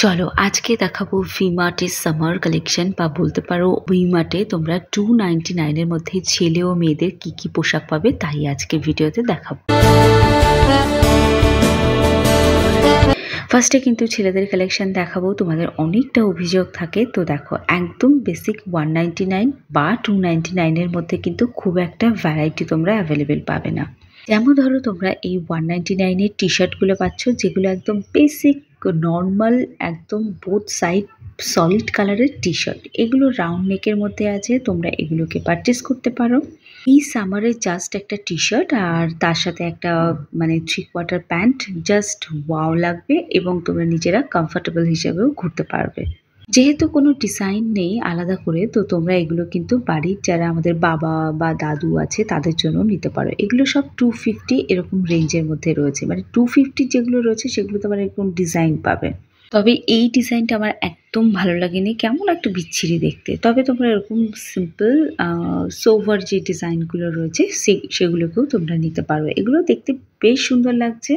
চলো আজকে দেখাবো ভি-মার্টের সামার কালেকশন বা বলতে পারো ভি-মার্টে তোমরা 299 এর মধ্যে ছেলে ও মেয়েদের কি কি পোশাক পাবে তাই আজকে ভিডিওতে দেখাবো। ফার্স্টে কিন্তু ছেলেদের কালেকশন দেখাবো। তোমাদের অনেকটা অভিযোগ থাকে, তো দেখো একদম বেসিক 199 বা 299 এর মধ্যে কিন্তু খুব একটা ভ্যারাইটি তোমরা অ্যাভেলেবেল পাবে না। যেমন ধরো তোমরা এই 199 এর টি শার্টগুলো পাচ্ছ, যেগুলো একদম বেসিক নর্মাল একদম বোথ সাইড সলিড কালারের টি শার্ট। এগুলো রাউন্ড নেকের মধ্যে আছে, তোমরা এগুলোকে পারচেস করতে পারো। এই সামারে জাস্ট একটা টি শার্ট আর তার সাথে একটা মানে 3/4 প্যান্ট, জাস্ট ওয়াও লাগবে এবং তোমরা নিজেরা কমফোর্টেবল হিসেবেও ঘুরতে পারবে। যেহেতু কোনো ডিজাইন নেই আলাদা করে, তো তোমরা এগুলো কিন্তু বাড়ির যারা আমাদের বাবা বা দাদু আছে তাদের জন্য নিতে পারো। এগুলো সব 250 এরকম রেঞ্জের মধ্যে রয়েছে, মানে 250 যেগুলো রয়েছে সেগুলো তোমার এরকম ডিজাইন পাবে। তবে এই ডিজাইনটা আমার একদম ভালো লাগেনি, কেমন একটা বিচ্ছিরি দেখতে। তবে তোমরা এরকম সিম্পল সোভার যে ডিজাইনগুলো রয়েছে সেগুলোকেও তোমরা নিতে পারো। এগুলো দেখতে বেশ সুন্দর লাগছে।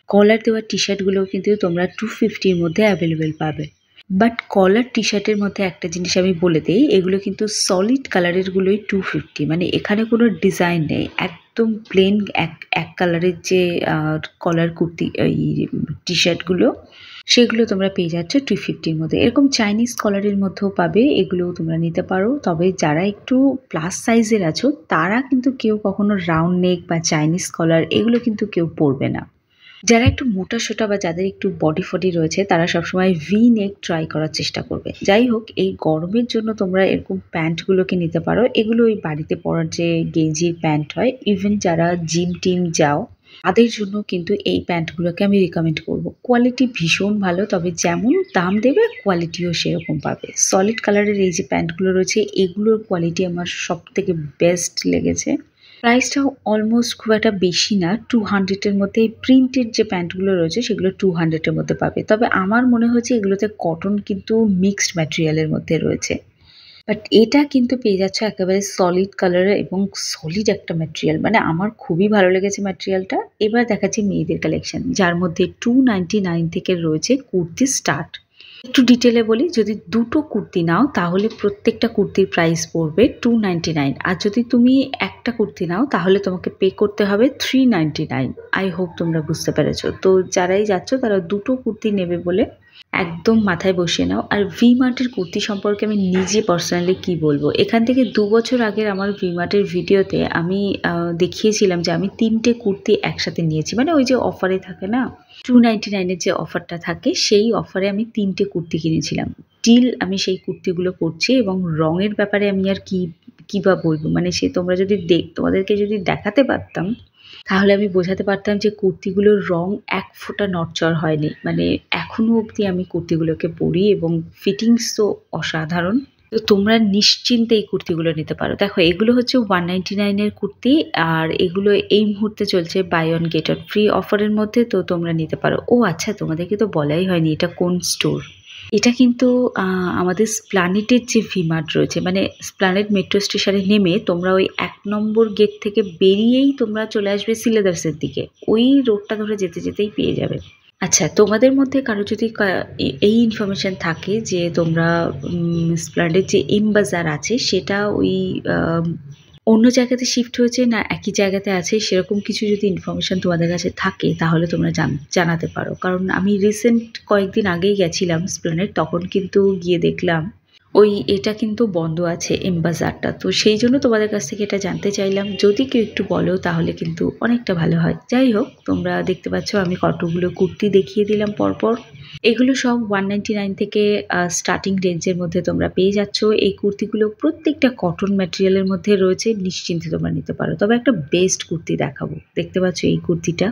কলার দেওয়া টি শার্টগুলোও কিন্তু তোমরা 250-র মধ্যে অ্যাভেলেবেল পাবে। বাট কলার টি শার্টের মধ্যে একটা জিনিস আমি বলে দিই, এগুলো কিন্তু সলিড কালারের গুলোই 250, মানে এখানে কোনো ডিজাইন নেই, একদম প্লেন এক কালারের যে কলার কুর্তি এই টি শার্টগুলো সেগুলো তোমরা পেয়ে যাচ্ছ 250-র মধ্যে। এরকম চাইনিজ কলারের মধ্যেও পাবে, এগুলোও তোমরা নিতে পারো। তবে যারা একটু প্লাস সাইজের আছো তারা কিন্তু কেউ কখনো রাউন্ড নেক বা চাইনিজ কলার এগুলো কিন্তু কেউ পরবে না। যারা একটু মোটা সোটা বা যাদের একটু বডি ফডি রয়েছে তারা সবসময় ভি নেক ট্রাই করার চেষ্টা করবে। যাই হোক, এই গরমের জন্য তোমরা এরকম প্যান্টগুলোকে নিতে পারো। এগুলো ওই বাড়িতে পরার যে গেঞ্জির প্যান্ট হয়, ইভেন যারা জিম টিম যাও তাদের জন্য কিন্তু এই প্যান্টগুলোকে আমি রিকমেন্ড করব। কোয়ালিটি ভীষণ ভালো, তবে যেমন দাম দেবে কোয়ালিটিও সেরকম পাবে। সলিড কালারের এই যে প্যান্টগুলো রয়েছে এগুলোর কোয়ালিটি আমার সব থেকে বেস্ট লেগেছে। প্রাইসটাও অলমোস্ট খুব একটা বেশি না, 200-এর মধ্যে। এই প্রিন্টেড যে প্যান্টগুলো রয়েছে সেগুলো 200-এর মধ্যে পাবে। তবে আমার মনে হচ্ছে এগুলোতে কটন কিন্তু মিক্সড ম্যাটেরিয়ালের মধ্যে রয়েছে। বাট এটা কিন্তু পেয়ে যাচ্ছে একেবারে সলিড কালারের এবং সলিড একটা ম্যাটেরিয়াল, মানে আমার খুবই ভালো লেগেছে ম্যাটেরিয়ালটা। এবার দেখাচ্ছি মেয়েদের কালেকশন, যার মধ্যে 299 থেকে রয়েছে কুর্তি স্টার্ট। একটু ডিটেলে বলি, যদি দুটো কুর্তি নাও তাহলে প্রত্যেকটা কুর্তির প্রাইস পড়বে 299, আর যদি তুমি একটা কুর্তি নাও তাহলে তোমাকে পে করতে হবে 399। আই হোপ তোমরা বুঝতে পেরেছো। তো যারাই যাচ্ছ তারা দুটো কুর্তি নেবে বলে একদম মাথায় বসিয়ে নাও। আর ভি-মার্টের কুর্তি সম্পর্কে আমি নিজে পার্সোনালি কি বলবো, এখান থেকে 2 বছর আগের আমার ভি-মার্টের ভিডিওতে আমি দেখিয়েছিলাম যে আমি 3টে কুর্তি একসাথে নিয়েছি, মানে ওই যে অফারে থাকে না 299-এর যে অফারটা থাকে সেই অফারে আমি 3টে কুর্তি কিনেছিলাম। স্টিল আমি সেই কুর্তিগুলো পরছি এবং রঙের ব্যাপারে আমি আর কি বা বলবো, মানে সে তোমরা যদি তোমাদেরকে যদি দেখাতে পারতাম তাহলে আমি বোঝাতে পারতাম যে কুর্তিগুলোর রং এক ফোঁটা নড়চড় হয়নি। মানে এখনো অবধি আমি কুর্তিগুলোকে পরি এবং ফিটিংস তো অসাধারণ। তো তোমরা নিশ্চিন্তে এই কুর্তিগুলো নিতে পারো। দেখো এগুলো হচ্ছে 199-এর কুর্তি আর এগুলো এই মুহূর্তে চলছে buy one get one free অফারের মধ্যে, তো তোমরা নিতে পারো। ও আচ্ছা, তোমাদেরকে তো বলাই হয়নি এটা কোন স্টোর। এটা কিন্তু আমাদের স্প্লানেটের যে ভি-মার্ট রয়েছে, মানে স্প্লানেট মেট্রো স্টেশনে নেমে তোমরা ওই 1 নম্বর গেট থেকে বেরিয়েই তোমরা চলে আসবে সিলেদার্সের দিকে, ওই রোডটা ধরে যেতে যেতেই পেয়ে যাবে। আচ্ছা, তোমাদের মধ্যে কারো যদি এই ইনফরমেশন থাকে যে তোমরা স্প্লানেটের যে এম বাজার আছে সেটা ওই অন্য জায়গাতে শিফট হয়েছে না একই জায়গাতে আছে, সেরকম কিছু যদি ইনফরমেশন তোমাদের কাছে থাকে তাহলে তোমরা জানাতে পারো। কারণ আমি রিসেন্ট কয়েকদিন আগেই গেছিলাম স্প্লানেট, তখন কিন্তু গিয়ে দেখলাম এটা কিন্তু বন্ধ আছে এম বাজারটা। তো সেই জন্য তোমাদের কাছ থেকে এটা জানতে চাইলাম, যদি কেউ একটু বলো তাহলে কিন্তু অনেকটা ভালো হয়। যাই হোক, তোমরা দেখতে পাচ্ছ আমি কতগুলো কুর্তি দেখিয়ে দিলাম পরপর। এগুলো সব 199 থেকে স্টার্টিং রেঞ্জের মধ্যে তোমরা পেয়ে যাচ্ছ। এই কুর্তিগুলো প্রত্যেকটা কটন ম্যাটেরিয়ালের মধ্যে রয়েছে, নিশ্চিন্তে তোমরা নিতে পারো। তবে একটা বেস্ট কুর্তি দেখাবো, দেখতে পাচ্ছ এই কুর্তিটা।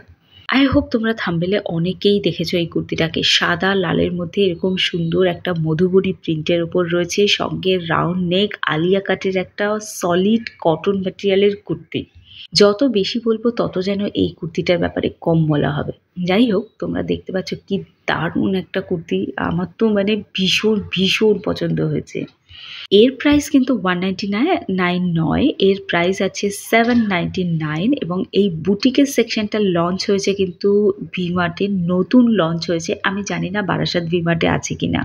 আই হোপ তোমরা থাম্বনেলে অনেকেই দেখেছো এই কুর্তিটাকে। সাদা লালের মধ্যে এরকম সুন্দর একটা মধুবনী প্রিন্টের উপর রয়েছে, সঙ্গে রাউন্ড নেক আলিয়া কাটের একটা সলিড কটন ম্যাটেরিয়ালের কুর্তি। যত বেশি বলবো তত যেন এই কুর্তিটার ব্যাপারে কম বলা হবে। যাই হোক, তোমরা দেখতে পাচ্ছ কি দারুণ একটা কুর্তি, আমার তো মানে ভীষণ ভীষণ পছন্দ হয়েছে। এর প্রাইস কিন্তু 199 নয়, এর প্রাইস আছে 799 এবং এই বুটিকের সেকশনটা লঞ্চ হয়েছে কিন্তু ভি-মার্টে, নতুন লঞ্চ হয়েছে। আমি জানি না বারাসাত ভি-মার্টে আছে কিনা।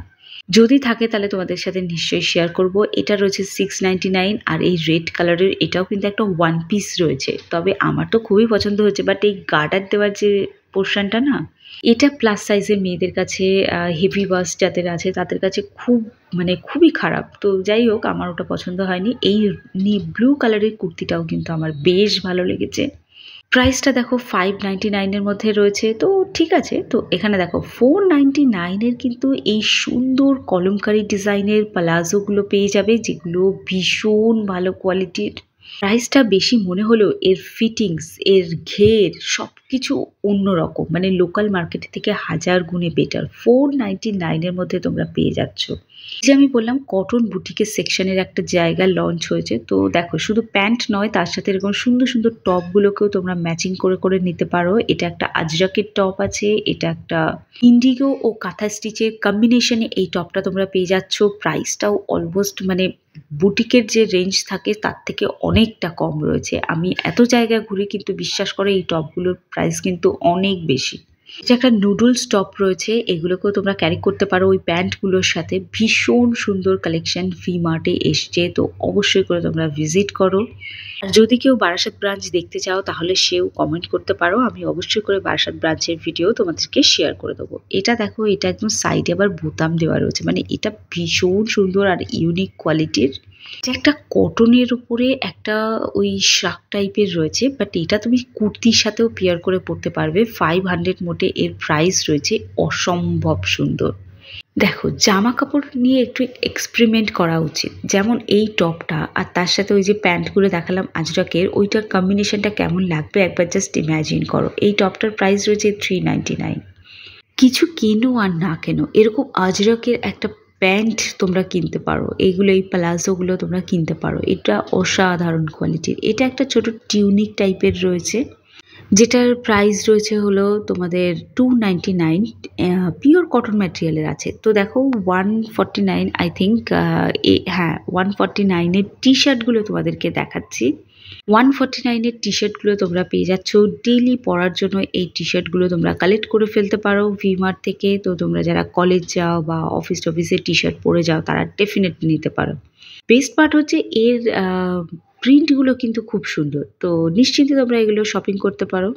যদি থাকে তাহলে তোমাদের সাথে নিশ্চয়ই শেয়ার করব। এটা রয়েছে 699 আর এই রেড কালারের এটাও কিন্তু একটা ওয়ান পিস রয়েছে। তবে আমার তো খুবই পছন্দ হয়েছে, বাট এই গার্ডার দেওয়ার যে পোর্শনটা না, এটা প্লাস সাইজের মেয়েদের কাছে, হেভি বাস্ট যাদের আছে তাদের কাছে খুবই খারাপ। তো যাই হোক, আমার ওটা পছন্দ হয়নি। এই ব্লু কালারের কুর্তিটাও কিন্তু আমার বেশ ভালো লেগেছে। প্রাইসটা দেখো 599 এর মধ্যে রয়েছে, তো ঠিক আছে। তো এখানে দেখো 499 এর কিন্তু এই সুন্দর কলমকারি ডিজাইনের প্লাজোগুলো পেয়ে যাবে, যেগুলো ভীষণ ভালো কোয়ালিটির। প্রাইসটা বেশি মনে হলেও এর ফিটিংস, এর ঘের সব কিছু অন্যরকম, মানে লোকাল মার্কেট থেকে হাজার গুণে বেটার। 499 এর মধ্যে তোমরা পেয়ে যাচ্ছ। যে আমি বললাম কটন বুটিকের সেকশনের একটা জায়গা লঞ্চ হয়েছে। তো দেখো, শুধু প্যান্ট নয়, তার সাথে এরকম সুন্দর সুন্দর টপগুলোকেও তোমরা ম্যাচিং করে করে নিতে পারো। এটা একটা আজরাকের টপ আছে, এটা একটা ইন্ডিগো ও কাঁথা স্টিচের কম্বিনেশনে এই টপটা তোমরা পেয়ে যাচ্ছ। প্রাইসটাও অলমোস্ট মানে বুটিকের যে রেঞ্জ থাকে তার থেকে অনেকটা কম রয়েছে। আমি এত জায়গা ঘুরে কিন্তু বিশ্বাস করে এই টপগুলোর প্রাইস কিন্তু অনেক বেশি। এটা একটা নুডলস টপ রয়েছে, এগুলোকেও তোমরা ক্যারি করতে পারো ওই প্যান্টগুলোর সাথে। ভীষণ সুন্দর কালেকশন ভি-মার্টে এসছে, তো অবশ্যই করে তোমরা ভিজিট করো। আর যদি কেউ বারাসাত ব্রাঞ্চ দেখতে চাও তাহলে সেও কমেন্ট করতে পারো, আমি অবশ্যই করে বারাসাত ব্রাঞ্চের ভিডিও তোমাদেরকে শেয়ার করে দেবো। এটা দেখো, এটা একদম সাইডে আবার বোতাম দেওয়া রয়েছে, মানে এটা ভীষণ সুন্দর আর ইউনিক কোয়ালিটির। এটা একটা কটনের উপরে একটা ওই শাক টাইপের রয়েছে, বাট এটা তুমি কুর্তির সাথেও পেয়ার করে পরতে পারবে। 500 মোটে এর প্রাইস রয়েছে, অসম্ভব সুন্দর। দেখো, জামা কাপড় নিয়ে একটু এক্সপেরিমেন্ট করা উচিত। যেমন এই টপটা আর তার সাথে ওই যে প্যান্টগুলো দেখালাম আজরাকের, ওইটার কম্বিনেশনটা কেমন লাগবে একবার জাস্ট ইম্যাজিন করো। এই টপটার প্রাইস রয়েছে 399। কিছু কেনো আর না কেনো, এরকম আজরাকের একটা প্যান্ট তোমরা কিনতে পারো, এইগুলো এই প্লাজোগুলো তোমরা কিনতে পারো। এটা অসাধারণ কোয়ালিটির। এটা একটা ছোট টিউনিক টাইপের রয়েছে, যেটার প্রাইস রয়েছে হলো তোমাদের 299। পিওর কটন ম্যাটেরিয়ালের আছে। তো দেখো 149 আই থিঙ্ক, হ্যাঁ 149-এর টি শার্টগুলো তোমাদেরকে দেখাচ্ছি। 149-এর টি শার্টগুলো তোমরা পেয়ে যাচ্ছ ডেইলি পরার জন্য। এই টি শার্টগুলো তোমরা কালেক্ট করে ফেলতে পারো ভি-মার্ট থেকে। তো তোমরা যারা কলেজ যাও বা অফিসে টি শার্ট পরে যাও তারা ডেফিনেটলি নিতে পারো। বেস্ট পার্ট হচ্ছে এর প্রিন্টগুলো কিন্তু খুব সুন্দর, তো নিশ্চিন্তে তোমরা এগুলো শপিং করতে পারো।